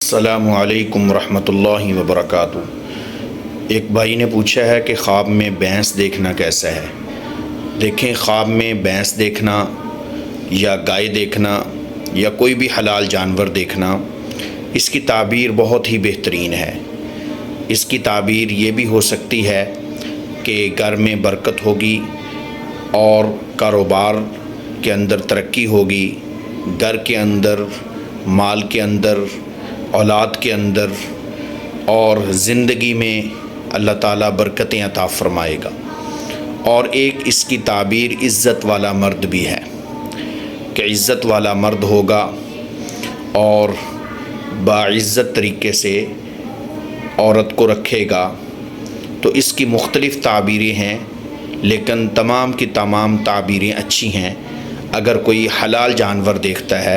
अस्सलामु अलैकुम रहमतुल्लाहि व बरकातुहू। एक भाई ने पूछा है कि ख्वाब में भैंस देखना कैसा है। देखें, ख्वाब में भैंस देखना या गाय देखना या कोई भी हलाल जानवर देखना, इसकी ताबीर बहुत ही बेहतरीन है। इसकी ताबीर ये भी हो सकती है कि घर में बरकत होगी और कारोबार के अंदर तरक्की होगी, घर के अंदर, माल के अंदर, औलाद के अंदर और ज़िंदगी में अल्लाह ताला बरकतें अता फ़रमाएगा। और एक इसकी ताबीर इज़्ज़त वाला मर्द भी है कि इज़्ज़त वाला मर्द होगा और बाइज़्ज़त तरीके से औरत को रखेगा। तो इसकी मुख्तलिफ़ ताबीरें हैं, लेकिन तमाम की तमाम ताबीरें अच्छी हैं। अगर कोई हलाल जानवर देखता है